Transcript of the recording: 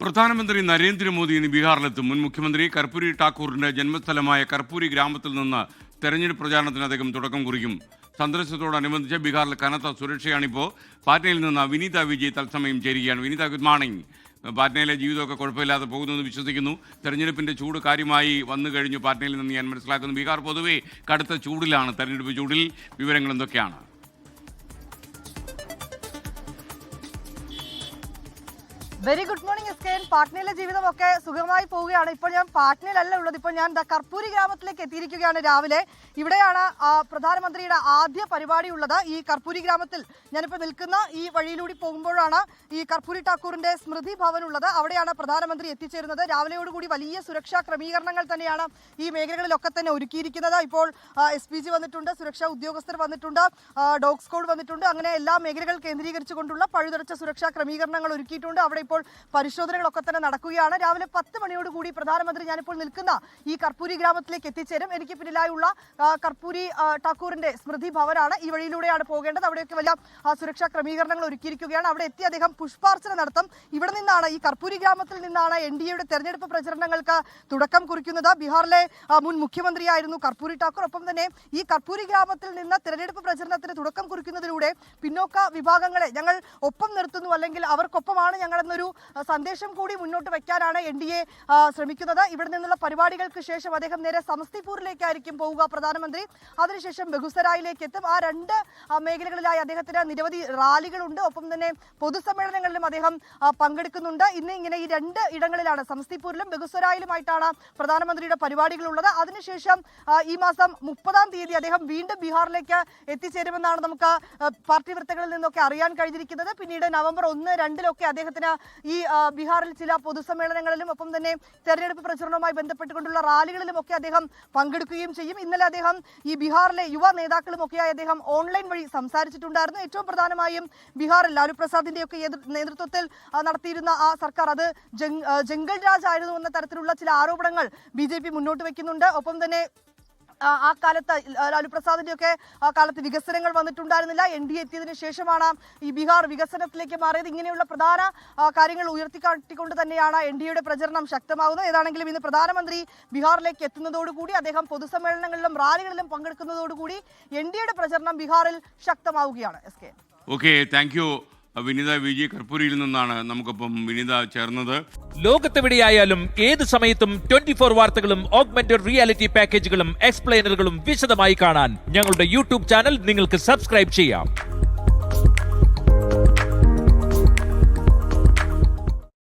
പ്രധാനമന്ത്രി നരേന്ദ്രമോദി ഇന്ന് ബീഹാറിലെത്തും. മുൻ മുഖ്യമന്ത്രി കർപ്പൂരി ഠാക്കൂറിന്റെ ജന്മസ്ഥലമായ കർപ്പൂരി ഗ്രാമത്തിൽ നിന്ന് തെരഞ്ഞെടുപ്പ് പ്രചാരണത്തിന് അദ്ദേഹം തുടക്കം കുറിക്കും. സന്ദർശനത്തോടനുബന്ധിച്ച് ബീഹാറിൽ കനത്ത സുരക്ഷയാണിപ്പോൾ. പാറ്റ്നയിൽ നിന്ന് വിനീത വിജയ് തത്സമയം ചേരുകയാണ്. വിനീത, ഗുഡ് മോർണിംഗ്. പാറ്റ്നയിലെ ജീവിതമൊക്കെ കുഴപ്പമില്ലാതെ പോകുന്നുവെന്ന് വിശ്വസിക്കുന്നു. തെരഞ്ഞെടുപ്പിന്റെ ചൂട് കാര്യമായി വന്നു കഴിഞ്ഞു പാറ്റ്നയിൽ നിന്ന് ഞാൻ മനസ്സിലാക്കുന്നു. ബീഹാർ പൊതുവെ കടുത്ത ചൂടിലാണ്. തെരഞ്ഞെടുപ്പ് ചൂടിൽ വിവരങ്ങൾ എന്തൊക്കെയാണ്? വെരി ഗുഡ് മോർണിംഗ് എസ്കേൻ. പാട്നയിലെ ജീവിതമൊക്കെ സുഖമായി പോവുകയാണ്. ഇപ്പോൾ ഞാൻ പാട്നയിലല്ല ഉള്ളത്. ഇപ്പോൾ ഞാൻ കർപ്പൂരി ഗ്രാമത്തിലേക്ക് എത്തിയിരിക്കുകയാണ് രാവിലെ. ഇവിടെയാണ് പ്രധാനമന്ത്രിയുടെ ആദ്യ പരിപാടി ഉള്ളത്. ഈ കർപ്പൂരി ഗ്രാമത്തിൽ ഞാനിപ്പോൾ നിൽക്കുന്ന ഈ വഴിയിലൂടെ പോകുമ്പോഴാണ് ഈ കർപ്പൂരി ഠാക്കൂറിന്റെ സ്മൃതി ഭവൻ ഉള്ളത്. അവിടെയാണ് പ്രധാനമന്ത്രി എത്തിച്ചേരുന്നത്. രാവിലെയോടുകൂടി വലിയ സുരക്ഷാ ക്രമീകരണങ്ങൾ തന്നെയാണ് ഈ മേഖലകളിലൊക്കെ തന്നെ ഒരുക്കിയിരിക്കുന്നത്. ഇപ്പോൾ SPG വന്നിട്ടുണ്ട്, സുരക്ഷാ ഉദ്യോഗസ്ഥർ വന്നിട്ടുണ്ട്, ഡോഗ് സ്ക്വാഡ് വന്നിട്ടുണ്ട്. അങ്ങനെ എല്ലാ മേഖലകൾ കേന്ദ്രീകരിച്ചുകൊണ്ടുള്ള പഴുതടച്ച സുരക്ഷാ ക്രമീകരണങ്ങൾ ഒരുക്കിയിട്ടുണ്ട്. അവിടെ ഇപ്പോൾ പരിശോധനകളൊക്കെ തന്നെ നടക്കുകയാണ്. രാവിലെ 10 മണിയോടുകൂടി പ്രധാനമന്ത്രി ഞാനിപ്പോൾ നിൽക്കുന്ന ഈ കർപ്പൂരി ഗ്രാമത്തിലേക്ക് എത്തിച്ചേരും. എനിക്ക് പിന്നിലായുള്ള കർപ്പൂരി ഠാക്കൂറിന്റെ സ്മൃതി ഭവനാണ്. ഈ വഴിയിലൂടെയാണ് പോകേണ്ടത്. അവിടെയൊക്കെ വലിയ സുരക്ഷാ ക്രമീകരണങ്ങൾ ഒരുക്കിയിരിക്കുകയാണ്. അവിടെ എത്തി അദ്ദേഹം പുഷ്പാർച്ചന നടത്തും. ഇവിടെ നിന്നാണ്, ഈ കർപ്പൂരി ഗ്രാമത്തിൽ നിന്നാണ് NDAയുടെ തെരഞ്ഞെടുപ്പ് പ്രചരണങ്ങൾക്ക് തുടക്കം കുറിക്കുന്നത്. ബീഹാറിലെ മുൻ മുഖ്യമന്ത്രിയായിരുന്നു കർപ്പൂരി ഠാക്കൂർ. ഒപ്പം തന്നെ ഈ കർപ്പൂരി ഗ്രാമത്തിൽ നിന്ന് തെരഞ്ഞെടുപ്പ് പ്രചരണത്തിന് തുടക്കം കുറിക്കുന്നതിലൂടെ പിന്നോക്ക വിഭാഗങ്ങളെ ഞങ്ങൾ ഒപ്പം നിർത്തുന്നു, അല്ലെങ്കിൽ അവർക്കൊപ്പമാണ് ഞങ്ങളെന്നൊരു സന്ദേശം കൂടി മുന്നോട്ട് വയ്ക്കാനാണ് NDA ശ്രമിക്കുന്നത്. ഇവിടെ നിന്നുള്ള പരിപാടികൾക്ക് ശേഷം അദ്ദേഹം നേരെ സമസ്തിപൂരിലേക്കായിരിക്കും പോവുക പ്രധാനമന്ത്രി. അതിനുശേഷം ബെഗുസരായിലേക്ക് എത്തും. ആ രണ്ട് മേഖലകളിലായി അദ്ദേഹത്തിന് നിരവധി റാലികളുണ്ട്. ഒപ്പം തന്നെ പൊതുസമ്മേളനങ്ങളിലും അദ്ദേഹം പങ്കെടുക്കുന്നുണ്ട്. ഇന്ന് ഇങ്ങനെ ഈ രണ്ട് ഇടങ്ങളിലാണ്, സമസ്തിപൂരിലും ബെഗുസരായിലുമായിട്ടാണ് പ്രധാനമന്ത്രിയുടെ പരിപാടികളുള്ളത്. അതിനുശേഷം ഈ മാസം 30-ാം തീയതി അദ്ദേഹം വീണ്ടും ബീഹാറിലേക്ക് എത്തിച്ചേരുമെന്നാണ് നമുക്ക് പാർട്ടി വൃത്തങ്ങളിൽ നിന്നൊക്കെ അറിയാൻ കഴിഞ്ഞിരിക്കുന്നത്. പിന്നീട് നവംബർ 1-2 അദ്ദേഹത്തിന് ഈ ബീഹാറിൽ ചില പൊതുസമ്മേളനങ്ങളിലും ഒപ്പം തന്നെ തെരഞ്ഞെടുപ്പ് പ്രചരണവുമായി ബന്ധപ്പെട്ടുകൊണ്ടുള്ള റാലികളിലും ഒക്കെ അദ്ദേഹം പങ്കെടുക്കുകയും ചെയ്യും. ഇന്നലെ അദ്ദേഹം ഈ ബീഹാറിലെ യുവ നേതാക്കളുമൊക്കെയായി അദ്ദേഹം ഓൺലൈൻ വഴി സംസാരിച്ചിട്ടുണ്ടായിരുന്നു. ഏറ്റവും പ്രധാനമായും ബീഹാറിൽ ലാലു പ്രസാദിന്റെ ഒക്കെ നേതൃത്വത്തിൽ നടത്തിയിരുന്ന ആ സർക്കാർ അത് ജംഗൽ രാജ് ആയിരുന്നു എന്ന തരത്തിലുള്ള ചില ആരോപണങ്ങൾ BJP മുന്നോട്ട് വയ്ക്കുന്നുണ്ട്. ഒപ്പം തന്നെ ആ കാലത്ത് ലാലു പ്രസാദിന്റെ ഒക്കെ ആ കാലത്ത് വികസനങ്ങൾ വന്നിട്ടുണ്ടായിരുന്നില്ല. NDA എത്തിയതിനു ശേഷമാണ് ഈ ബീഹാർ വികസനത്തിലേക്ക് മാറിയത്. ഇങ്ങനെയുള്ള പ്രധാന കാര്യങ്ങൾ ഉയർത്തിക്കാട്ടിക്കൊണ്ട് തന്നെയാണ് NDAയുടെ പ്രചരണം ശക്തമാകുന്നത്. ഏതാണെങ്കിലും ഇന്ന് പ്രധാനമന്ത്രി ബീഹാറിലേക്ക് എത്തുന്നതോടുകൂടി, അദ്ദേഹം പൊതുസമ്മേളനങ്ങളിലും റാലികളിലും പങ്കെടുക്കുന്നതോടുകൂടി NDAയുടെ പ്രചരണം ബീഹാറിൽ ശക്തമാവുകയാണ്. ഓക്കെ, താങ്ക് യു വിനീത വിജയ്. കർപ്പൂരിയിൽ നിന്നാണ് നമുക്കൊപ്പം വിനീത ചേർന്നത്. ലോകത്തെവിടെയായാലും ഏത് സമയത്തും 24 വാർത്തകളും ഓഗ്മെന്റഡ് റിയാലിറ്റി പാക്കേജുകളും എക്സ്പ്ലെയിനറുകളും വിശദമായി കാണാൻ ഞങ്ങളുടെ YouTube ചാനൽ നിങ്ങൾക്ക് സബ്സ്ക്രൈബ് ചെയ്യാം.